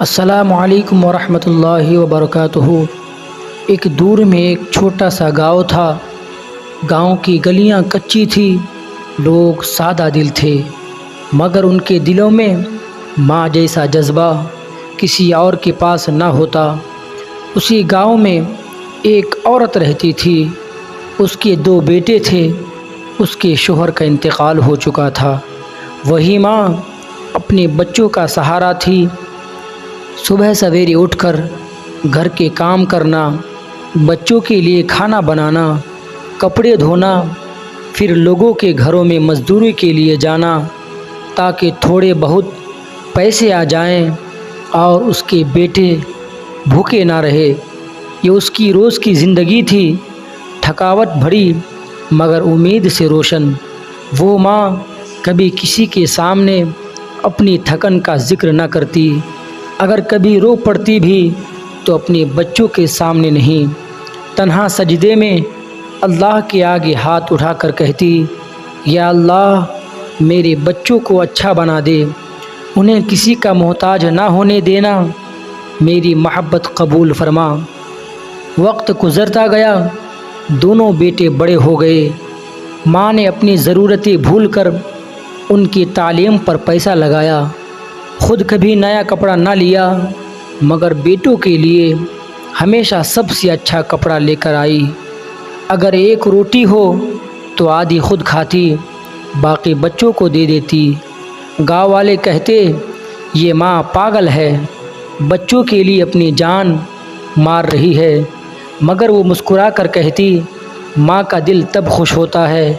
السلام علیکم ورحمۃ اللہ وبرکاتہ۔ ایک دور میں ایک چھوٹا سا گاؤں تھا۔ گاؤں کی گلیاں کچی تھی، لوگ سادہ دل تھے، مگر ان کے دلوں میں ماں جیسا جذبہ کسی اور کے پاس نہ ہوتا۔ اسی گاؤں میں ایک عورت رہتی تھی، اس کے 2 بیٹے تھے۔ اس کے شوہر کا انتقال ہو چکا تھا۔ وہی ماں اپنے بچوں کا سہارا تھی۔ صبح سویرے اٹھ کر گھر کے کام کرنا، بچوں کے لیے کھانا بنانا، کپڑے دھونا، پھر لوگوں کے گھروں میں مزدوری کے لیے جانا تاکہ تھوڑے بہت پیسے آ جائیں اور اس کے بیٹے بھوکے نہ رہے۔ یہ اس کی روز کی زندگی تھی، تھکاوٹ بھری مگر امید سے روشن۔ وہ ماں کبھی کسی کے سامنے اپنی تھکن کا ذکر نہ کرتی، اگر کبھی رو پڑتی بھی تو اپنے بچوں کے سامنے نہیں۔ تنہا سجدے میں اللہ کے آگے ہاتھ اٹھا کر کہتی، یا اللہ میرے بچوں کو اچھا بنا دے، انہیں کسی کا محتاج نہ ہونے دینا، میری محبت قبول فرما۔ وقت گزرتا گیا، دونوں بیٹے بڑے ہو گئے۔ ماں نے اپنی ضرورتیں بھول کر ان کی تعلیم پر پیسہ لگایا۔ خود کبھی نیا کپڑا نہ لیا، مگر بیٹوں کے لیے ہمیشہ سب سے اچھا کپڑا لے کر آئی۔ اگر ایک روٹی ہو تو آدھی خود کھاتی، باقی بچوں کو دے دیتی۔ گاؤں والے کہتے یہ ماں پاگل ہے، بچوں کے لیے اپنی جان مار رہی ہے، مگر وہ مسکرا کر کہتی، ماں کا دل تب خوش ہوتا ہے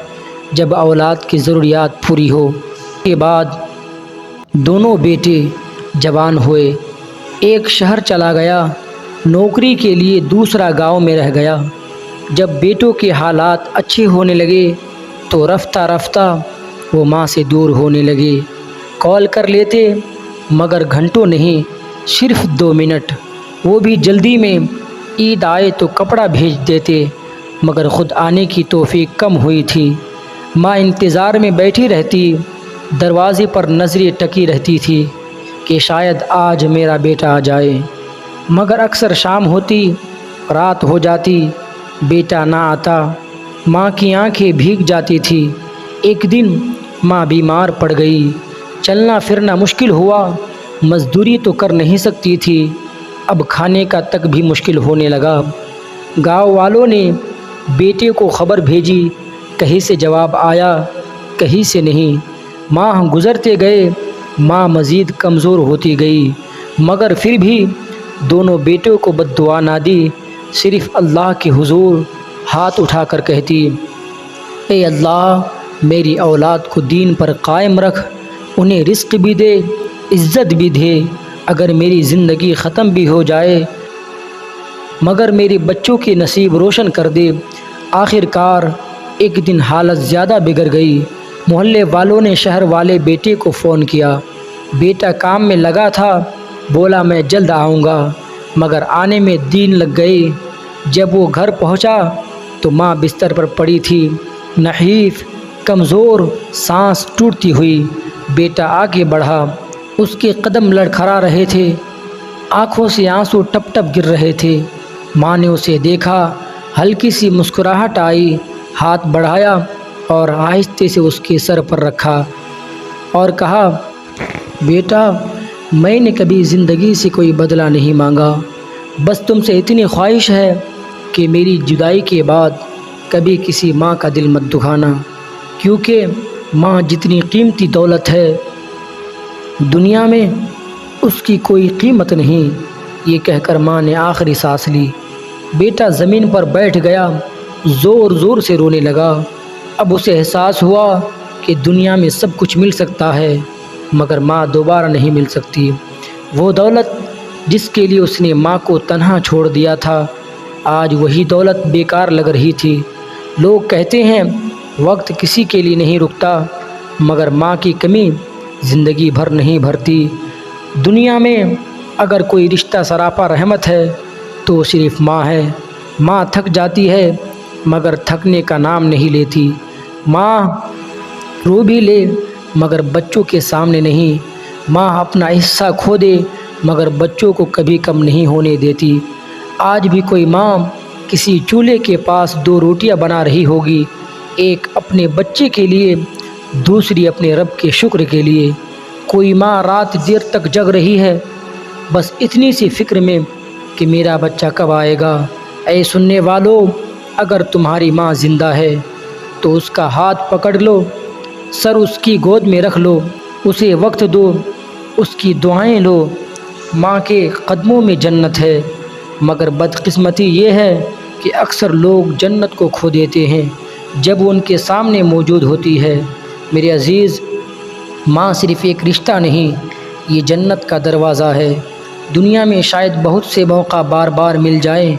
جب اولاد کی ضروریات پوری ہو۔ اس کے بعد دونوں بیٹے جوان ہوئے، ایک شہر چلا گیا نوکری کے لیے، دوسرا گاؤں میں رہ گیا۔ جب بیٹوں کے حالات اچھے ہونے لگے تو رفتہ رفتہ وہ ماں سے دور ہونے لگے۔ کال کر لیتے مگر گھنٹوں نہیں، صرف 2 منٹ، وہ بھی جلدی میں۔ عید آئے تو کپڑا بھیج دیتے مگر خود آنے کی توفیق کم ہوئی تھی۔ ماں انتظار میں بیٹھی رہتی، دروازے پر نظریں ٹکی رہتی تھی کہ شاید آج میرا بیٹا آ جائے، مگر اکثر شام ہوتی، رات ہو جاتی، بیٹا نہ آتا۔ ماں کی آنکھیں بھیگ جاتی تھی۔ ایک دن ماں بیمار پڑ گئی، چلنا پھرنا مشکل ہوا، مزدوری تو کر نہیں سکتی تھی، اب کھانے کا تک بھی مشکل ہونے لگا۔ گاؤں والوں نے بیٹے کو خبر بھیجی، کہیں سے جواب آیا، کہیں سے نہیں۔ ماہ گزرتے گئے، ماں مزید کمزور ہوتی گئی، مگر پھر بھی دونوں بیٹوں کو بد دعا نہ دی، صرف اللہ کے حضور ہاتھ اٹھا کر کہتی، اے اللہ میری اولاد کو دین پر قائم رکھ، انہیں رزق بھی دے، عزت بھی دے، اگر میری زندگی ختم بھی ہو جائے مگر میرے بچوں کے نصیب روشن کر دے۔ آخر کار ایک دن حالت زیادہ بگڑ گئی۔ محلے والوں نے شہر والے بیٹے کو فون کیا۔ بیٹا کام میں لگا تھا، بولا میں جلد آؤں گا، مگر آنے میں دن لگ گئی۔ جب وہ گھر پہنچا تو ماں بستر پر پڑی تھی، نحیف، کمزور، سانس ٹوٹتی ہوئی۔ بیٹا آگے بڑھا، اس کے قدم لڑکھڑا رہے تھے، آنکھوں سے آنسو ٹپ ٹپ گر رہے تھے۔ ماں نے اسے دیکھا، ہلکی سی مسکراہٹ آئی، ہاتھ بڑھایا اور آہستہ سے اس کے سر پر رکھا اور کہا، بیٹا میں نے کبھی زندگی سے کوئی بدلہ نہیں مانگا، بس تم سے اتنی خواہش ہے کہ میری جدائی کے بعد کبھی کسی ماں کا دل مت دکھانا، کیونکہ ماں جتنی قیمتی دولت ہے دنیا میں اس کی کوئی قیمت نہیں۔ یہ کہہ کر ماں نے آخری سانس لی۔ بیٹا زمین پر بیٹھ گیا، زور زور سے رونے لگا۔ اب اسے احساس ہوا کہ دنیا میں سب کچھ مل سکتا ہے مگر ماں دوبارہ نہیں مل سکتی۔ وہ دولت جس کے لیے اس نے ماں کو تنہا چھوڑ دیا تھا، آج وہی دولت بیکار لگ رہی تھی۔ لوگ کہتے ہیں وقت کسی کے لیے نہیں رکتا، مگر ماں کی کمی زندگی بھر نہیں بھرتی۔ دنیا میں اگر کوئی رشتہ سراپا رحمت ہے تو صرف ماں ہے۔ ماں تھک جاتی ہے مگر تھکنے کا نام نہیں لیتی۔ ماں رو بھی لے مگر بچوں کے سامنے نہیں۔ ماں اپنا حصہ کھو دے مگر بچوں کو کبھی کم نہیں ہونے دیتی۔ آج بھی کوئی ماں کسی چولہے کے پاس 2 روٹیاں بنا رہی ہوگی، ایک اپنے بچے کے لیے، دوسری اپنے رب کے شکر کے لیے۔ کوئی ماں رات دیر تک جگ رہی ہے، بس اتنی سی فکر میں کہ میرا بچہ کب آئے گا۔ اے سننے والو، اگر تمہاری ماں زندہ ہے تو اس کا ہاتھ پکڑ لو، سر اس کی گود میں رکھ لو، اسے وقت دو، اس کی دعائیں لو۔ ماں کے قدموں میں جنت ہے، مگر بدقسمتی یہ ہے کہ اکثر لوگ جنت کو کھو دیتے ہیں جب وہ ان کے سامنے موجود ہوتی ہے۔ میرے عزیز، ماں صرف ایک رشتہ نہیں، یہ جنت کا دروازہ ہے۔ دنیا میں شاید بہت سے موقع بار بار مل جائیں،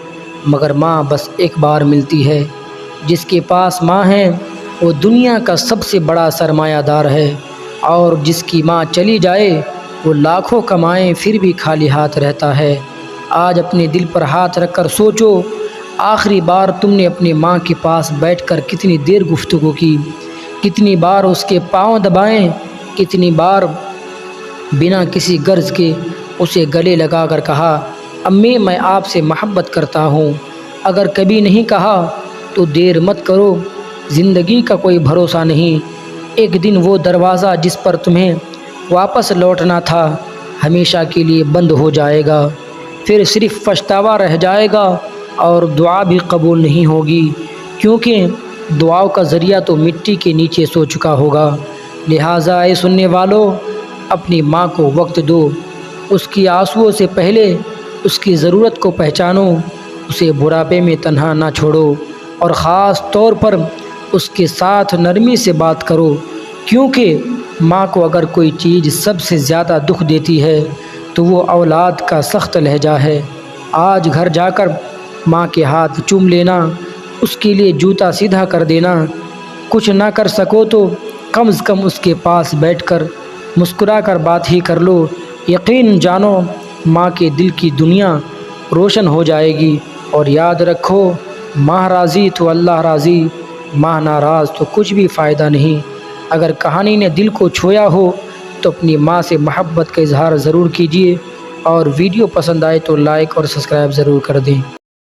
مگر ماں بس ایک بار ملتی ہے۔ جس کے پاس ماں ہے وہ دنیا کا سب سے بڑا سرمایہ دار ہے، اور جس کی ماں چلی جائے وہ لاکھوں کمائے پھر بھی خالی ہاتھ رہتا ہے۔ آج اپنے دل پر ہاتھ رکھ کر سوچو، آخری بار تم نے اپنی ماں کے پاس بیٹھ کر کتنی دیر گفتگو کی، کتنی بار اس کے پاؤں دبائیں، کتنی بار بنا کسی غرض کے اسے گلے لگا کر کہا، امی میں آپ سے محبت کرتا ہوں۔ اگر کبھی نہیں کہا تو دیر مت کرو، زندگی کا کوئی بھروسہ نہیں۔ ایک دن وہ دروازہ جس پر تمہیں واپس لوٹنا تھا ہمیشہ کے لیے بند ہو جائے گا، پھر صرف پچھتاوا رہ جائے گا اور دعا بھی قبول نہیں ہوگی، کیونکہ دعاؤں کا ذریعہ تو مٹی کے نیچے سو چکا ہوگا۔ لہٰذا اے سننے والو، اپنی ماں کو وقت دو، اس کی آنسوؤں سے پہلے اس کی ضرورت کو پہچانو، اسے بڑھاپے میں تنہا نہ چھوڑو، اور خاص طور پر اس کے ساتھ نرمی سے بات کرو، کیونکہ ماں کو اگر کوئی چیز سب سے زیادہ دکھ دیتی ہے تو وہ اولاد کا سخت لہجہ ہے۔ آج گھر جا کر ماں کے ہاتھ چوم لینا، اس کے لیے جوتا سیدھا کر دینا، کچھ نہ کر سکو تو کم از کم اس کے پاس بیٹھ کر مسکرا کر بات ہی کر لو۔ یقین جانو ماں کے دل کی دنیا روشن ہو جائے گی۔ اور یاد رکھو، ماں راضی تو اللہ راضی، ماں ناراض تو کچھ بھی فائدہ نہیں۔ اگر کہانی نے دل کو چھویا ہو تو اپنی ماں سے محبت کا اظہار ضرور کیجیے، اور ویڈیو پسند آئے تو لائک اور سبسکرائب ضرور کر دیں۔